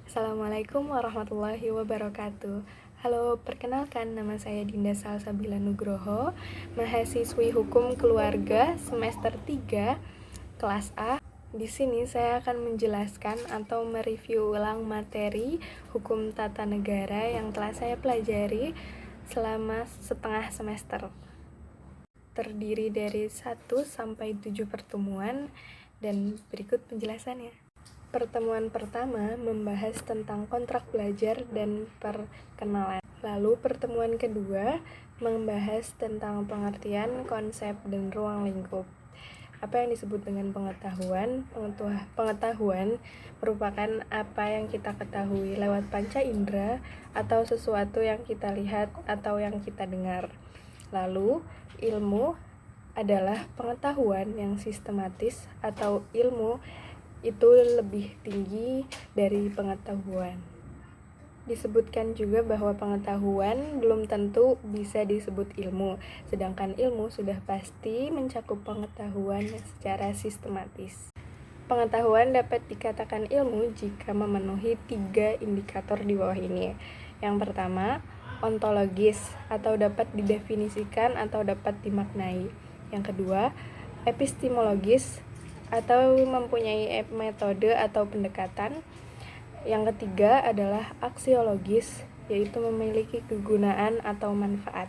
Assalamualaikum warahmatullahi wabarakatuh. Halo, perkenalkan nama saya Dinda Salsabila Nugroho, mahasiswi Hukum Keluarga semester 3, kelas A. Di sini saya akan menjelaskan atau mereview ulang materi Hukum Tata Negara yang telah saya pelajari selama setengah semester. Terdiri dari 1 sampai 7 pertemuan dan berikut penjelasannya. Pertemuan pertama membahas tentang kontrak belajar dan perkenalan. Lalu pertemuan kedua membahas tentang pengertian, konsep, dan ruang lingkup. Apa yang disebut dengan pengetahuan? Pengetahuan merupakan apa yang kita ketahui lewat panca indera atau sesuatu yang kita lihat atau yang kita dengar. Lalu ilmu adalah pengetahuan yang sistematis atau ilmu itu lebih tinggi dari pengetahuan. Disebutkan juga bahwa pengetahuan belum tentu bisa disebut ilmu, sedangkan ilmu sudah pasti mencakup pengetahuan secara sistematis. Pengetahuan dapat dikatakan ilmu jika memenuhi 3 indikator di bawah ini. Yang pertama, ontologis atau dapat didefinisikan atau dapat dimaknai. Yang kedua, epistemologis atau mempunyai metode atau pendekatan. Yang ketiga adalah aksiologis, yaitu memiliki kegunaan atau manfaat.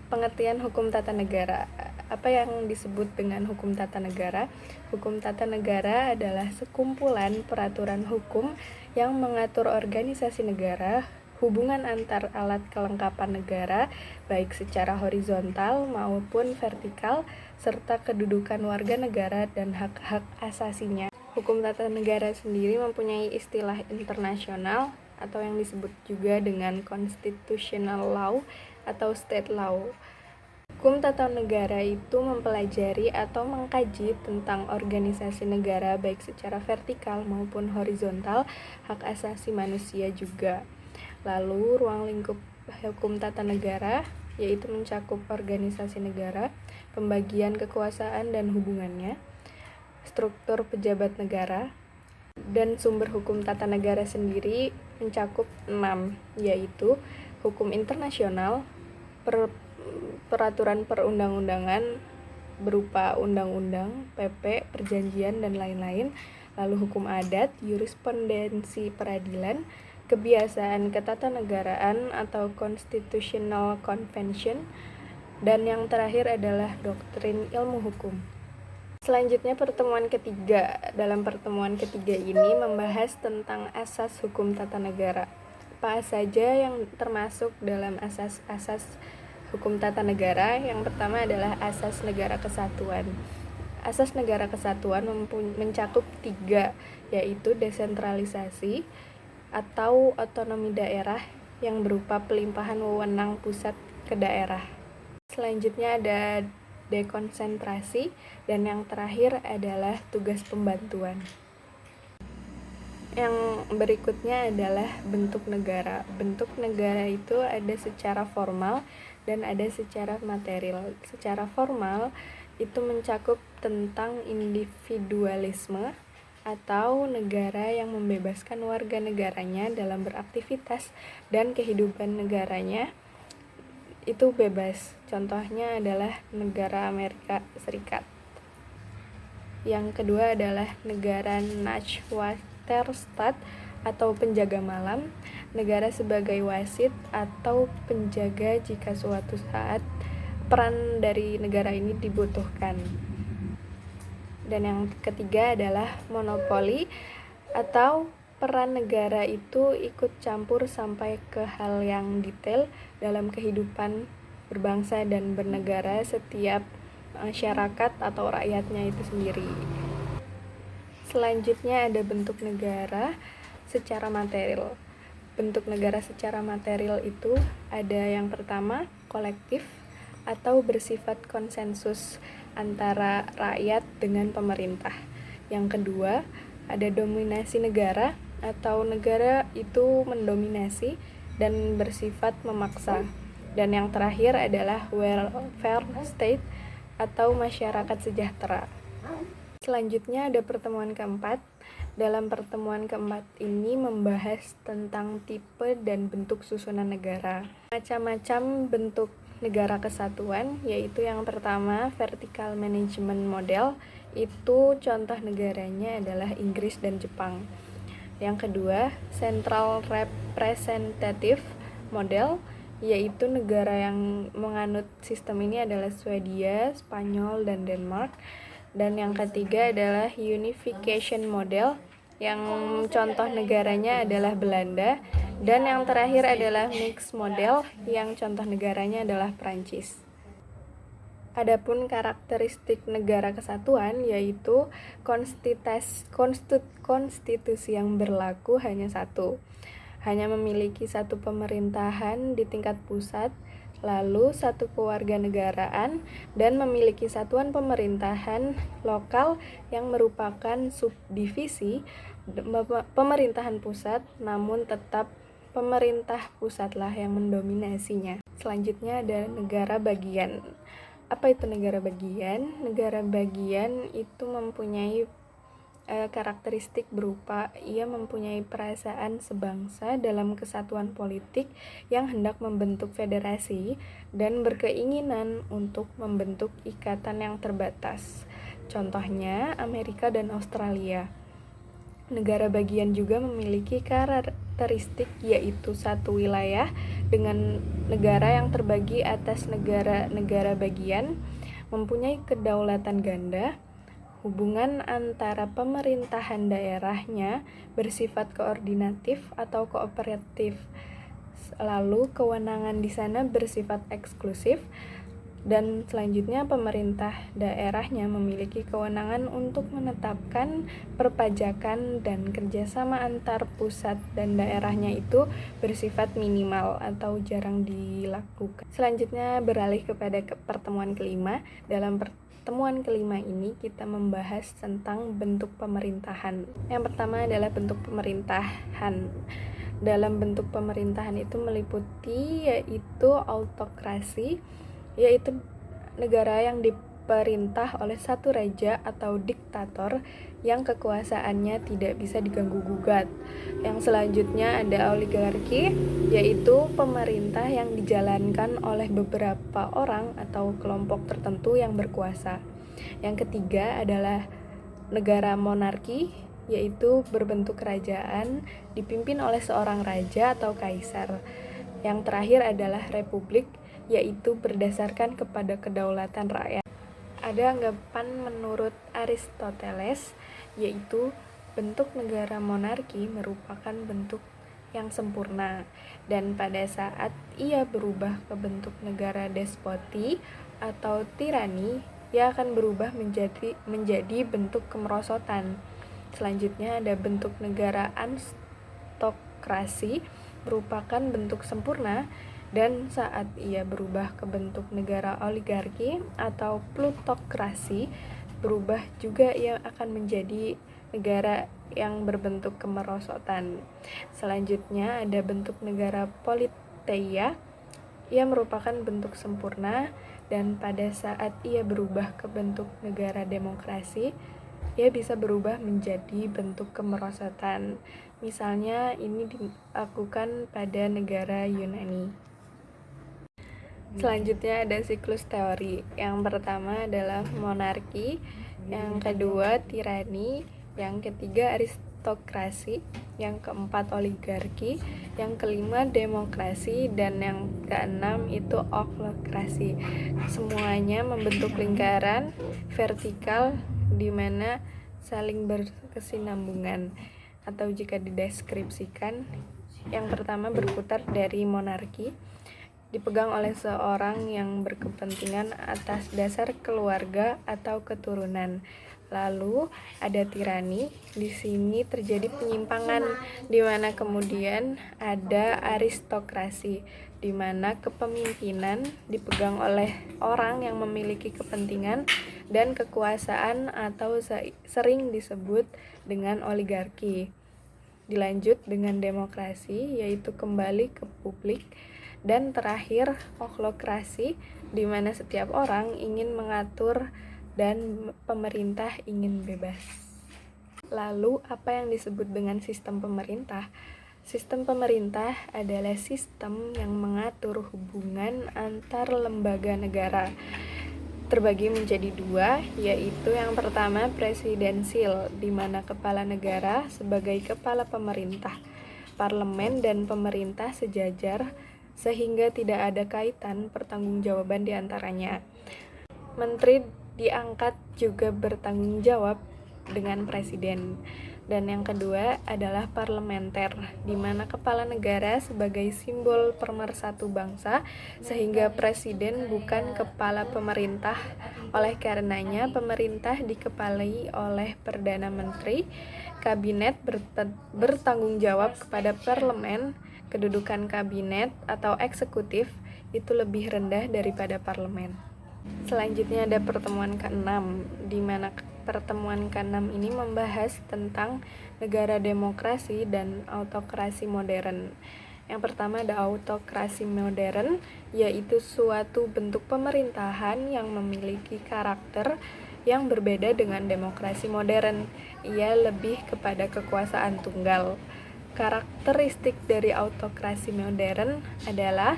Pengertian hukum tata negara. Apa yang disebut dengan hukum tata negara? Hukum tata negara adalah sekumpulan peraturan hukum yang mengatur organisasi negara, hubungan antar alat kelengkapan negara, baik secara horizontal maupun vertikal, serta kedudukan warga negara dan hak-hak asasinya. Hukum tata negara sendiri mempunyai istilah internasional atau yang disebut juga dengan constitutional law atau state law. Hukum tata negara itu mempelajari atau mengkaji tentang organisasi negara baik secara vertikal maupun horizontal, hak asasi manusia juga. Lalu ruang lingkup hukum tata negara yaitu mencakup organisasi negara, pembagian kekuasaan dan hubungannya, struktur pejabat negara, dan sumber hukum tata negara sendiri mencakup 6, yaitu hukum internasional, peraturan perundang-undangan berupa undang-undang, PP, perjanjian, dan lain-lain, lalu hukum adat, jurisprudensi peradilan, kebiasaan ketatanegaraan atau constitutional convention, dan yang terakhir adalah doktrin ilmu hukum. Selanjutnya pertemuan ketiga. Dalam pertemuan ketiga ini membahas tentang asas hukum tata negara. Apa saja yang termasuk dalam asas-asas hukum tata negara? Yang pertama adalah asas negara kesatuan. Asas negara kesatuan mencakup 3, yaitu desentralisasi atau otonomi daerah yang berupa pelimpahan wewenang pusat ke daerah. Selanjutnya ada dekonsentrasi, dan yang terakhir adalah tugas pembantuan. Yang berikutnya adalah bentuk negara. Bentuk negara itu ada secara formal dan ada secara material. Secara formal itu mencakup tentang individualisme atau negara yang membebaskan warga negaranya dalam beraktivitas dan kehidupan negaranya itu bebas. Contohnya adalah negara Amerika Serikat. Yang kedua adalah negara Nachtwachtstaat atau penjaga malam, negara sebagai wasit atau penjaga jika suatu saat peran dari negara ini dibutuhkan. Dan yang ketiga adalah monopoli atau peran negara itu ikut campur sampai ke hal yang detail dalam kehidupan berbangsa dan bernegara setiap masyarakat atau rakyatnya itu sendiri. Selanjutnya ada bentuk negara secara material. Bentuk negara secara material itu ada yang pertama kolektif atau bersifat konsensus antara rakyat dengan pemerintah. Yang kedua, ada dominasi negara atau negara itu mendominasi dan bersifat memaksa. Dan yang terakhir adalah welfare state atau masyarakat sejahtera. Selanjutnya ada pertemuan keempat, Dalam pertemuan keempat ini membahas tentang tipe dan bentuk susunan negara. Macam-macam bentuk negara kesatuan, yaitu yang pertama vertical management model, itu contoh negaranya adalah Inggris dan Jepang. Yang kedua, central representative model, yaitu negara yang menganut sistem ini adalah Swedia, Spanyol, dan Denmark. Dan yang ketiga adalah unification model, yang contoh negaranya adalah Belanda. Dan yang terakhir adalah mixed model, yang contoh negaranya adalah Prancis. Adapun karakteristik negara kesatuan yaitu konstitusi yang berlaku hanya satu. Hanya memiliki satu pemerintahan di tingkat pusat, lalu satu kewarganegaraan, dan memiliki satuan pemerintahan lokal yang merupakan subdivisi pemerintahan pusat, namun tetap pemerintah pusatlah yang mendominasinya. Selanjutnya ada negara bagian. Apa itu negara bagian? Negara bagian itu mempunyai karakteristik berupa ia mempunyai perasaan sebangsa dalam kesatuan politik yang hendak membentuk federasi dan berkeinginan untuk membentuk ikatan yang terbatas. Contohnya Amerika dan Australia. Negara bagian juga memiliki karakteristik yaitu satu wilayah dengan negara yang terbagi atas negara-negara bagian, mempunyai kedaulatan ganda. Hubungan antara pemerintahan daerahnya bersifat koordinatif atau kooperatif. Lalu kewenangan di sana bersifat eksklusif. Dan selanjutnya pemerintah daerahnya memiliki kewenangan untuk menetapkan perpajakan dan kerjasama antar pusat dan daerahnya itu bersifat minimal atau jarang dilakukan. Selanjutnya beralih kepada pertemuan kelima. Dalam pertemuan kelima ini kita membahas tentang bentuk pemerintahan. Yang pertama adalah bentuk pemerintahan. Dalam bentuk pemerintahan itu meliputi yaitu autokrasi, yaitu negara yang diperintah oleh satu raja atau diktator yang kekuasaannya tidak bisa diganggu-gugat. Yang selanjutnya ada oligarki, yaitu pemerintah yang dijalankan oleh beberapa orang atau kelompok tertentu yang berkuasa. Yang ketiga adalah negara monarki, yaitu berbentuk kerajaan dipimpin oleh seorang raja atau kaisar. Yang terakhir adalah republik, yaitu berdasarkan kepada kedaulatan rakyat. Ada anggapan menurut Aristoteles, yaitu bentuk negara monarki merupakan bentuk yang sempurna, dan pada saat ia berubah ke bentuk negara despoti atau tirani, ia akan berubah menjadi bentuk kemerosotan. Selanjutnya ada bentuk negara aristokrasi, merupakan bentuk sempurna, dan saat ia berubah ke bentuk negara oligarki atau plutokrasi, berubah juga ia akan menjadi negara yang berbentuk kemerosotan. Selanjutnya ada bentuk negara politeia, ia merupakan bentuk sempurna, dan pada saat ia berubah ke bentuk negara demokrasi, ia bisa berubah menjadi bentuk kemerosotan. Misalnya ini dilakukan pada negara Yunani. Selanjutnya ada siklus teori. Yang pertama adalah monarki, yang kedua tirani, yang ketiga aristokrasi, yang keempat oligarki, yang kelima demokrasi, dan yang keenam itu oklokrasi. Semuanya membentuk lingkaran vertikal di mana saling berkesinambungan, atau jika dideskripsikan, yang pertama berputar dari monarki, dipegang oleh seorang yang berkepentingan atas dasar keluarga atau keturunan. Lalu ada tirani, di sini terjadi penyimpangan di mana kemudian ada aristokrasi, di mana kepemimpinan dipegang oleh orang yang memiliki kepentingan dan kekuasaan atau sering disebut dengan oligarki. Dilanjut dengan demokrasi, yaitu kembali ke publik. Dan terakhir oklokrasi, di mana setiap orang ingin mengatur dan pemerintah ingin bebas. Lalu, apa yang disebut dengan sistem pemerintah? Sistem pemerintah adalah sistem yang mengatur hubungan antar lembaga negara. Terbagi menjadi dua, yaitu yang pertama presidensil, di mana kepala negara sebagai kepala pemerintah, parlemen dan pemerintah sejajar, sehingga tidak ada kaitan pertanggungjawaban di antaranya. Menteri diangkat juga bertanggung jawab dengan presiden. Dan yang kedua adalah parlementer, di mana kepala negara sebagai simbol pemersatu bangsa, sehingga presiden bukan kepala pemerintah. Oleh karenanya, pemerintah dikepalai oleh Perdana Menteri, kabinet bertanggung jawab kepada parlemen, kedudukan kabinet atau eksekutif itu lebih rendah daripada parlemen. Selanjutnya ada pertemuan ke-6, di mana pertemuan ke-6 ini membahas tentang negara demokrasi dan autokrasi modern. Yang pertama ada autokrasi modern, yaitu suatu bentuk pemerintahan yang memiliki karakter yang berbeda dengan demokrasi modern. Ia lebih kepada kekuasaan tunggal. Karakteristik dari autokrasi modern adalah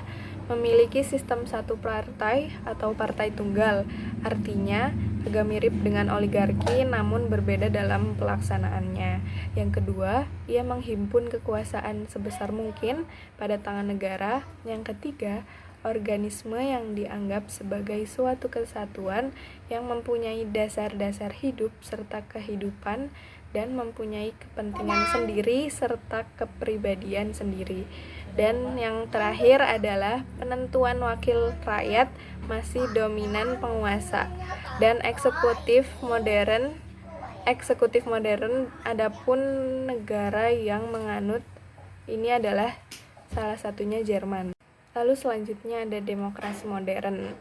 memiliki sistem satu partai atau partai tunggal, artinya agak mirip dengan oligarki namun berbeda dalam pelaksanaannya. Yang kedua, ia menghimpun kekuasaan sebesar mungkin pada tangan negara. Yang ketiga, organisme yang dianggap sebagai suatu kesatuan yang mempunyai dasar-dasar hidup serta kehidupan dan mempunyai kepentingan sendiri serta kepribadian sendiri. Dan yang terakhir adalah penentuan wakil rakyat masih dominan penguasa. Dan eksekutif modern adapun negara yang menganut ini adalah salah satunya Jerman. Lalu selanjutnya ada demokrasi modern.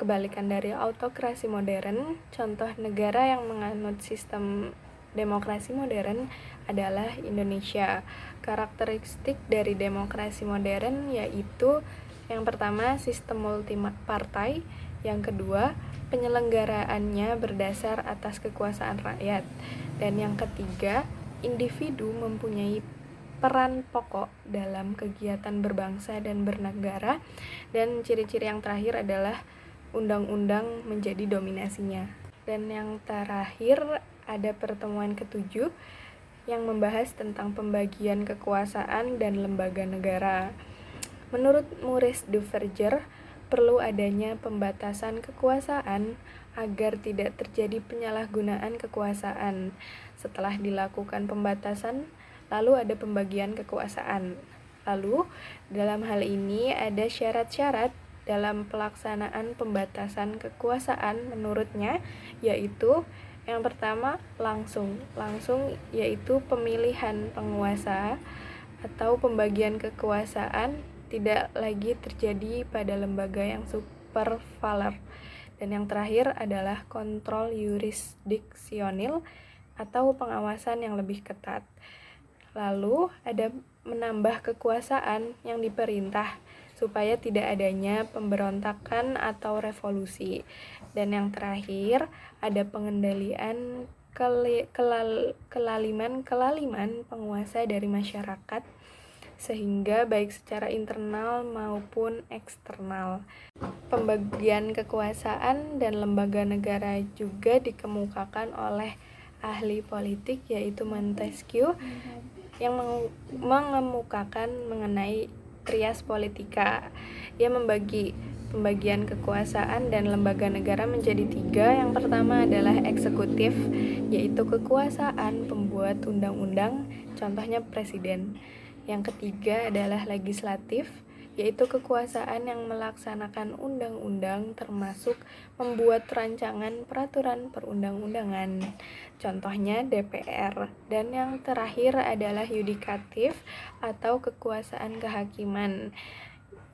Kebalikan dari autokrasi modern, contoh negara yang menganut sistem demokrasi modern adalah Indonesia. Karakteristik dari demokrasi modern yaitu yang pertama sistem multipartai, yang kedua penyelenggaraannya berdasar atas kekuasaan rakyat, dan yang ketiga individu mempunyai peran pokok dalam kegiatan berbangsa dan bernegara, dan ciri-ciri yang terakhir adalah undang-undang menjadi dominasinya. Dan yang terakhir ada pertemuan ke-7 yang membahas tentang pembagian kekuasaan dan lembaga negara. Menurut Maurice Duverger, perlu adanya pembatasan kekuasaan agar tidak terjadi penyalahgunaan kekuasaan. Setelah dilakukan pembatasan, lalu ada pembagian kekuasaan. Lalu, dalam hal ini ada syarat-syarat dalam pelaksanaan pembatasan kekuasaan menurutnya, yaitu yang pertama langsung yaitu pemilihan penguasa atau pembagian kekuasaan tidak lagi terjadi pada lembaga yang supervaler. Dan yang terakhir adalah kontrol yurisdiksional atau pengawasan yang lebih ketat. Lalu ada menambah kekuasaan yang diperintah supaya tidak adanya pemberontakan atau revolusi. Dan yang terakhir ada pengendalian kelaliman penguasa dari masyarakat, sehingga baik secara internal maupun eksternal. Pembagian kekuasaan dan lembaga negara juga dikemukakan oleh ahli politik yaitu Montesquieu yang mengemukakan mengenai trias politika. Ia membagi pembagian kekuasaan dan lembaga negara menjadi 3. Yang pertama adalah eksekutif, yaitu kekuasaan pembuat undang-undang, contohnya presiden. Yang ketiga adalah legislatif, yaitu kekuasaan yang melaksanakan undang-undang termasuk membuat rancangan peraturan perundang-undangan, contohnya DPR. Dan yang terakhir adalah yudikatif atau kekuasaan kehakiman.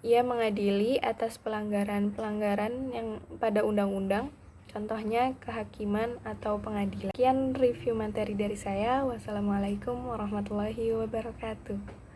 Ia mengadili atas pelanggaran-pelanggaran yang pada undang-undang, contohnya kehakiman atau pengadilan. Sekian review materi dari saya. Wassalamualaikum warahmatullahi wabarakatuh.